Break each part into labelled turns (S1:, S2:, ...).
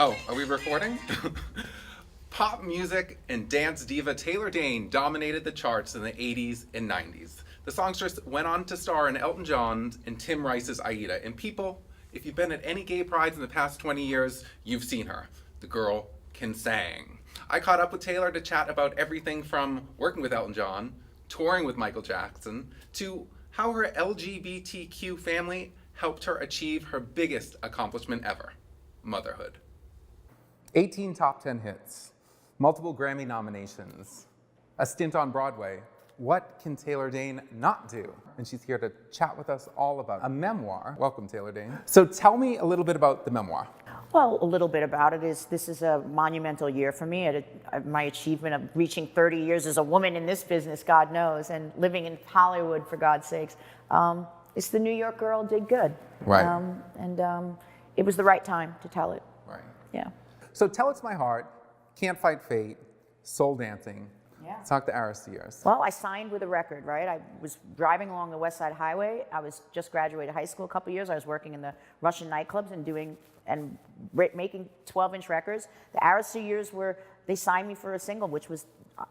S1: Oh, are we recording? Pop music and dance diva Taylor Dayne dominated the charts in the 80s and 90s. The songstress went on to star in Elton John's and Tim Rice's Aida. And people, if you've been at any gay prides in the past 20 years, you've seen her. The girl can sing. I caught up with Taylor to chat about everything from working with Elton John, touring with Michael Jackson, to how her LGBTQ family helped her achieve her biggest accomplishment ever, motherhood. 18 top 10 hits, multiple Grammy nominations, a stint on Broadway. What can Taylor Dayne not do? And she's here to chat with us all about a memoir. Welcome, Taylor Dayne. So tell me a little bit about the memoir.
S2: Well, a little bit about it is this is a monumental year for me. My achievement of reaching 30 years as a woman in this business, God knows, and living in Hollywood, for God's sakes. It's the New York girl did good.
S1: Right.
S2: And it was the right time to tell it.
S1: Right.
S2: Yeah.
S1: So Tell It's My Heart, Can't Fight Fate, Soul Dancing.
S2: Yeah.
S1: Talk to Aristeas.
S2: Well, I signed with a record, right? I was driving along the West Side Highway. I was just graduated high school a couple years. I was working in the Russian nightclubs and making 12-inch records. The Arista years were, they signed me for a single, which was,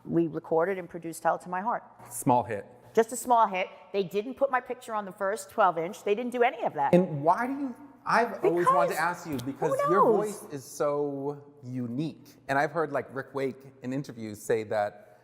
S2: we recorded and produced Tell It To My Heart.
S1: Small hit.
S2: Just a small hit. They didn't put my picture on the first 12-inch. They didn't do any of that.
S1: And why do you, I've always wanted to ask you, because your voice is so unique. And I've heard like Rick Wake in interviews say that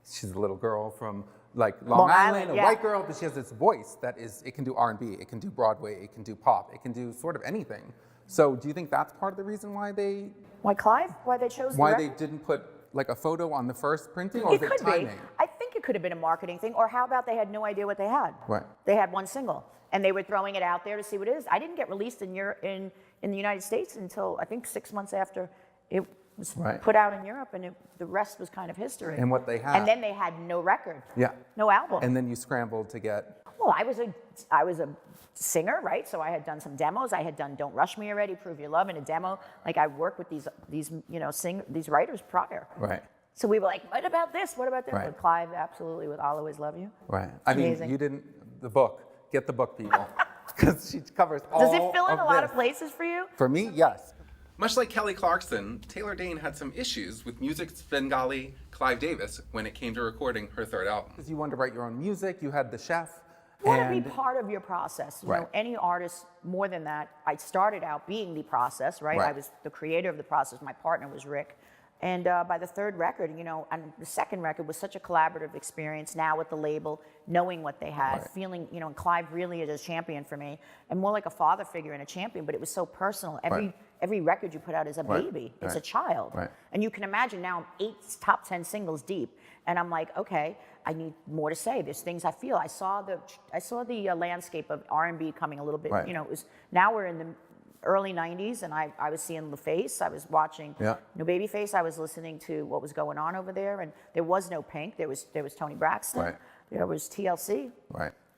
S1: she's a little girl from like Long Island, a white girl, but she has this voice that is, it can do R&B, it can do Broadway, it can do pop, it can do sort of anything. So do you think that's part of the reason why they...
S2: Why Clive? Why they chose
S1: why they didn't put like a photo on the first printing, or
S2: it
S1: is
S2: could
S1: it timing?
S2: be. I think it could have been a marketing thing, or how about they had no idea what they had?
S1: Right.
S2: They had one single, and they were throwing it out there to see what it is. I didn't get released in the United States until I think 6 months after it was put out in Europe, and the rest was kind of history.
S1: And what they had.
S2: And then they had no record.
S1: Yeah.
S2: No album.
S1: And then you scrambled to get...
S2: Well, I was a singer, right? So I had done some demos. I had done "Don't Rush Me" already, "Prove Your Love" in a demo. Like I worked with these writers prior.
S1: Right.
S2: So we were like, what about this? What about this?
S1: Right.
S2: With Clive, absolutely, with "I'll Always Love You."
S1: Right. I mean,
S2: amazing.
S1: you didn't, the book, get the book, people. Because she covers all
S2: Does it fill in a lot of
S1: this.
S2: places for you?
S1: For me, yes. Much like Kelly Clarkson, Taylor Dayne had some issues with music Svengali Clive Davis when it came to recording her third album. Because you wanted to write your own music, you had the chef.
S2: You want to be part of your process. You know, any artist, more than that, I started out being the process, right? I was the creator of the process. My partner was Rick. And by the third record, you know, and the second record was such a collaborative experience now with the label, knowing what they had, feeling, you know, and Clive really is a champion for me, and more like a father figure and a champion, but it was so personal. Every record you put out is a baby, it's a child. And you can imagine now I'm 8 top 10 singles deep, and I'm like, okay, I need more to say. There's things I feel. I saw the landscape of R&B coming a little bit, you know, it was, now we're in the early 90s, and I was seeing LaFace, I was watching No Babyface, I was listening to what was going on over there, and there was no Pink, there was Tony Braxton, there was TLC,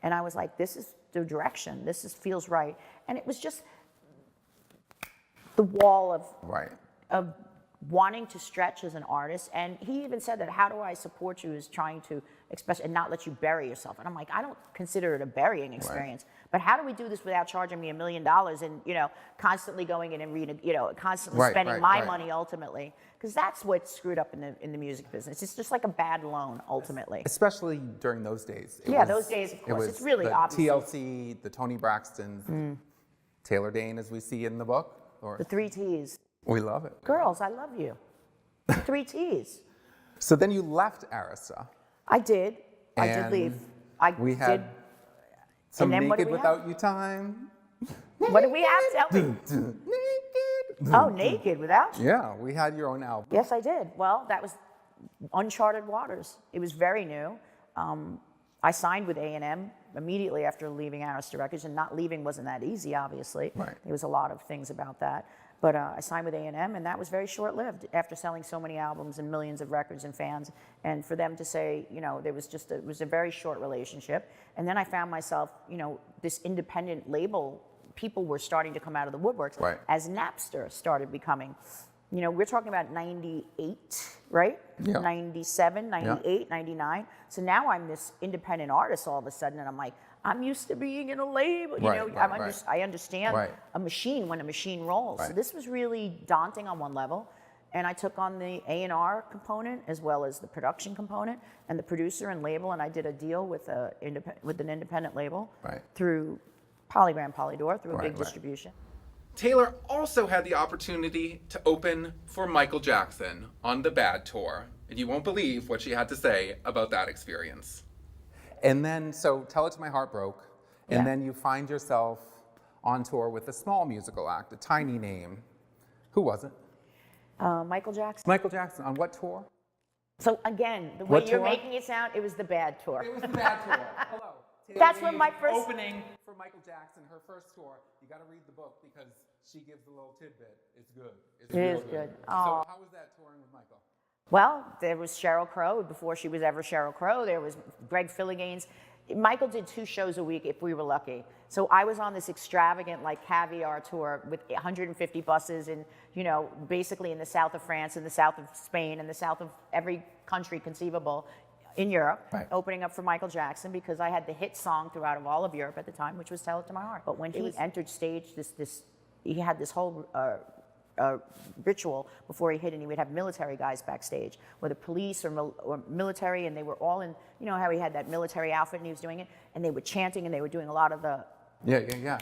S2: and I was like, this is the direction, feels right, and it was just the wall of wanting to stretch as an artist, and he even said that, how do I support you, is trying to express and not let you bury yourself. And I'm like, I don't consider it a burying experience, but how do we do this without charging me $1 million and, you know, constantly going in and reading, you know, constantly spending my money ultimately, because that's what's screwed up in the music business. It's just like a bad loan ultimately.
S1: Especially during those days.
S2: Those days, of course. It's really obvious.
S1: TLC, the Tony Braxtons, Taylor Dayne, as we see in the book. Or
S2: the 3 T's.
S1: We love it.
S2: Girls, I love you. The 3 T's.
S1: So then you left Arista.
S2: I did. I did leave.
S1: We had some Naked Without You time.
S2: What did we have? Tell me.
S1: Naked.
S2: Oh, Naked Without You.
S1: Yeah, we had your own album.
S2: Yes, I did. Well, that was uncharted waters. It was very new. I signed with A&M immediately after leaving Arista Records, and not leaving wasn't that easy, obviously. There was a lot of things about that. But I signed with A&M, and that was very short-lived after selling so many albums and millions of records and fans. And for them to say, you know, it was a very short relationship. And then I found myself, you know, this independent label, people were starting to come out of the woodworks as Napster started becoming. You know, we're talking about 98, right? 97, 98, 99. So now I'm this independent artist all of a sudden, and I'm like, I'm used to being in a label. You know, I understand a machine when a machine rolls. So this was really daunting on one level. And I took on the A&R component as well as the production component and the producer and label. And I did a deal with an independent label through Polygram Polydor, through a big distribution.
S1: Taylor also had the opportunity to open for Michael Jackson on the Bad Tour. And you won't believe what she had to say about that experience. And then, so Tell It to My Heart broke. And then you find yourself on tour with a small musical act, a tiny name. Who was it?
S2: Michael Jackson.
S1: Michael Jackson. On what tour?
S2: So again, the way you're making it sound, it was the Bad Tour.
S1: It was the Bad Tour. Hello. Taylor
S2: That's when my first
S1: opening for Michael Jackson, her first tour. You got to read the book because she gives a little tidbit. It's good. It's real good. So how was that touring with Michael?
S2: Well, there was Sheryl Crow before she was ever Sheryl Crow. There was Greg Filliganes. Michael did 2 shows a week if we were lucky. So I was on this extravagant, like, caviar tour with 150 buses and, you know, basically in the south of France, in the south of Spain, in the south of every country conceivable in Europe, opening up for Michael Jackson because I had the hit song throughout of all of Europe at the time, which was Tell It to My Heart. But when he entered stage, he had this whole ritual before he hit, and he would have military guys backstage, whether police or military, and they were all in, you know how he had that military outfit and he was doing it, and they were chanting and they were doing a lot of the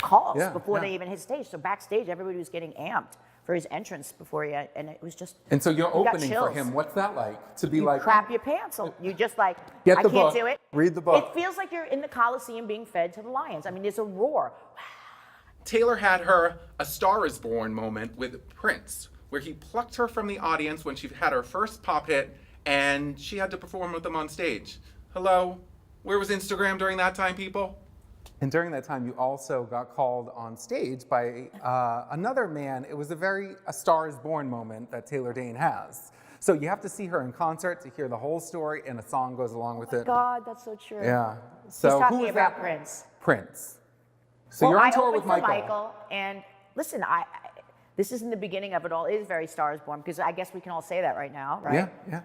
S2: calls before they even hit stage. So backstage, everybody was getting amped for his entrance before he had, and it was just.
S1: And so you're opening for him. What's that like? To be like.
S2: Crap your pants. You just like,
S1: Get the
S2: I can't
S1: book,
S2: do it.
S1: Read the book.
S2: It feels like you're in the Coliseum being fed to the lions. I mean, there's a roar.
S1: Taylor had her A Star Is Born moment with Prince, where he plucked her from the audience when she had her first pop hit, and she had to perform with him on stage. Hello? Where was Instagram during that time, people? And during that time, you also got called on stage by another man. It was a Star Is Born moment that Taylor Dayne has. So you have to see her in concert to hear the whole story, and a song goes along with it.
S2: God, that's so true.
S1: Yeah. So
S2: He's talking
S1: who is
S2: about
S1: that?
S2: Prince.
S1: Prince. So you're on tour with
S2: I opened
S1: Michael.
S2: for Michael, and listen, this isn't the beginning of it all. It is very Star Is Born, because I guess we can all say that right now, right?
S1: Yeah.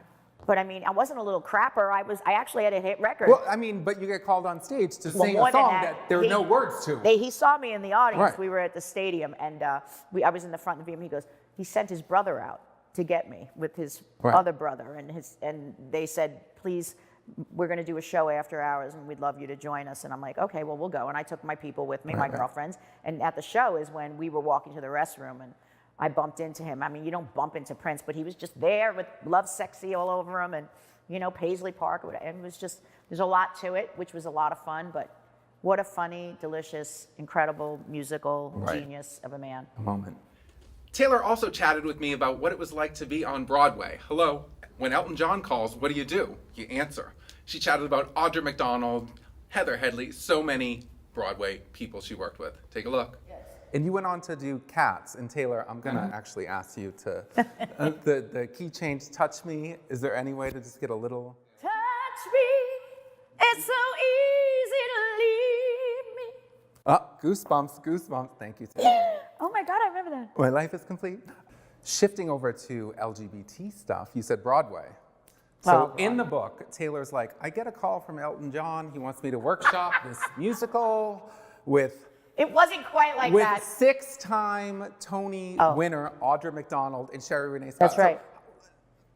S2: But I mean, I wasn't a little crapper. I actually had a hit record.
S1: Well, I mean, but you get called on stage to sing a song that there are no words to.
S2: He saw me in the audience.
S1: Right.
S2: We were at the stadium, and I was in the front of him. He goes, he sent his brother out to get me with his other brother, and they said, please, we're going to do a show after hours, and we'd love you to join us. And I'm like, okay, well, we'll go. And I took my people with me, my girlfriends. And at the show is when we were walking to the restroom, and I bumped into him. I mean, you don't bump into Prince, but he was just there with Love Sexy all over him, and, you know, Paisley Park. And it was just, there's a lot to it, which was a lot of fun. But what a funny, delicious, incredible musical genius of a man.
S1: A moment. Taylor also chatted with me about what it was like to be on Broadway. Hello. When Elton John calls, what do? You answer. She chatted about Audra McDonald, Heather Headley, so many Broadway people she worked with. Take a look. Yes. And you went on to do Cats. And Taylor, I'm going to actually ask you to, the key change, Touch Me. Is there any way to just get a little?
S2: Touch me, it's so easy to leave me.
S1: Goosebumps. Thank you, Taylor.
S2: Oh my God, I remember that.
S1: My life is complete. Shifting over to LGBT stuff, you said Broadway. So in the book, Taylor's like, I get a call from Elton John. He wants me to workshop this musical with...
S2: It wasn't quite like
S1: with
S2: that.
S1: 6-time Tony winner Audra McDonald and Sherry Renee Scott.
S2: That's right.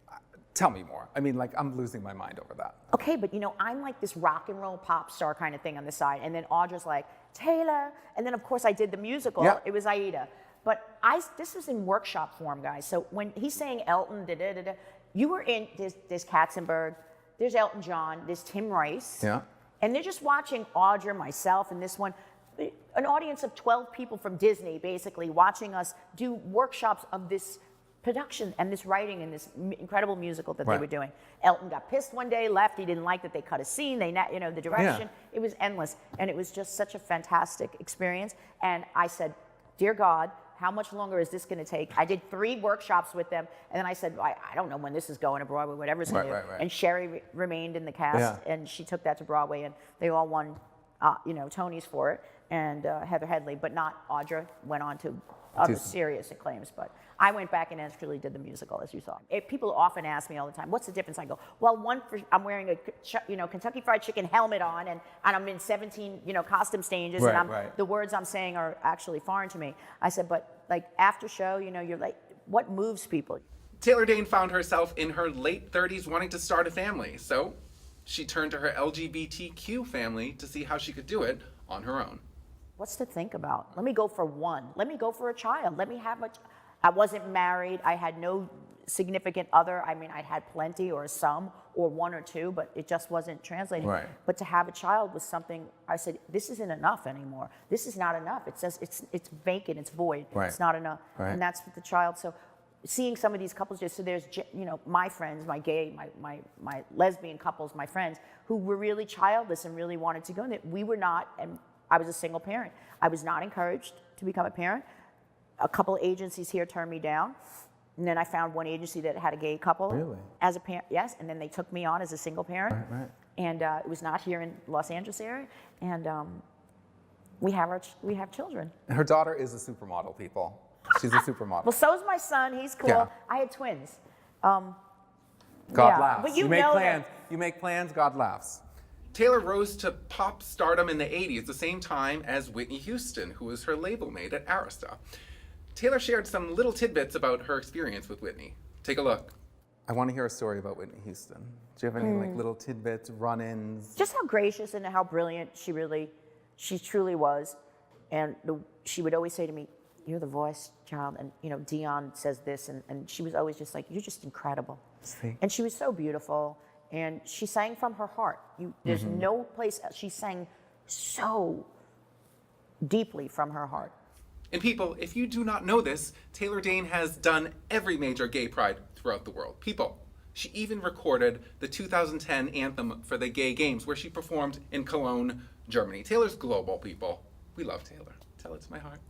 S1: So, tell me more. I mean, like, I'm losing my mind over that.
S2: Okay, but you know, I'm like this rock and roll pop star kind of thing on the side. And then Audra's like, Taylor. And then, of course, I did the musical.
S1: Yeah.
S2: It was Aida. But this was in workshop form, guys. So when he's saying Elton, you were in, there's Katzenberg, there's Elton John, there's Tim Rice.
S1: Yeah.
S2: And they're just watching Audra, myself, and this one, an audience of 12 people from Disney, basically, watching us do workshops of this production and this writing and this incredible musical that they were doing. Elton got pissed one day, left. He didn't like that they cut a scene. The direction. Yeah. It was endless. And it was just such a fantastic experience. And I said, dear God, how much longer is this going to take? I did 3 workshops with them, and then I said, I don't know when this is going to Broadway, whatever's going to do. And Sherry remained in the cast, and she took that to Broadway, and they all won Tonys for it, and Heather Headley, but not Audra. Went on to other serious acclaims, but I went back and actually did the musical, as you saw. People often ask me all the time, what's the difference? I go, well, I'm wearing a Kentucky Fried Chicken helmet on, and I'm in 17, costume changes, and the words I'm saying are actually foreign to me. I said, but like after show, you're like, what moves people?
S1: Taylor Dayne found herself in her late 30s wanting to start a family, so she turned to her LGBTQ family to see how she could do it on her own.
S2: What's to think about? Let me go for one. Let me go for a child. Let me have I wasn't married. I had no significant other. I mean, I'd had plenty or some or one or two, but it just wasn't translating.
S3: Right.
S2: But to have a child was something, I said, this isn't enough anymore. This is not enough. It's vacant, it's void.
S3: Right.
S2: It's not enough.
S3: Right.
S2: And that's with the child. So seeing some of these couples, so there's, my friends, my gay, my lesbian couples, my friends, who were really childless and really wanted to go in there. We were not, and I was a single parent. I was not encouraged to become a parent. A couple agencies here turned me down. And then I found one agency that had a gay couple.
S3: Really?
S2: As a parent, yes. And then they took me on as a single parent.
S3: Right.
S2: And it was not here in Los Angeles area. And we have children.
S3: And her daughter is a supermodel, people. She's a supermodel.
S2: Well, so's my son. He's cool.
S3: Yeah.
S2: I had twins.
S3: God
S2: yeah.
S3: laughs.
S2: But you
S3: make
S2: know
S3: plans.
S2: that.
S3: You make plans, God laughs.
S1: Taylor rose to pop stardom in the 80s, the same time as Whitney Houston, who was her label mate at Arista. Taylor shared some little tidbits about her experience with Whitney. Take a look.
S3: I want to hear a story about Whitney Houston. Do you have any little tidbits, run-ins?
S2: Just how gracious and how brilliant she truly was. And she would always say to me, you're the voice, child, and Dion says this, and she was always just like, you're just incredible.
S3: See?
S2: And she was so beautiful, and she sang from her heart. There's no place else. She sang so deeply from her heart.
S1: And people, if you do not know this, Taylor Dayne has done every major gay pride throughout the world. People, she even recorded the 2010 anthem for the Gay Games, where she performed in Cologne, Germany. Taylor's global, people. We love Taylor. Tell it to my heart.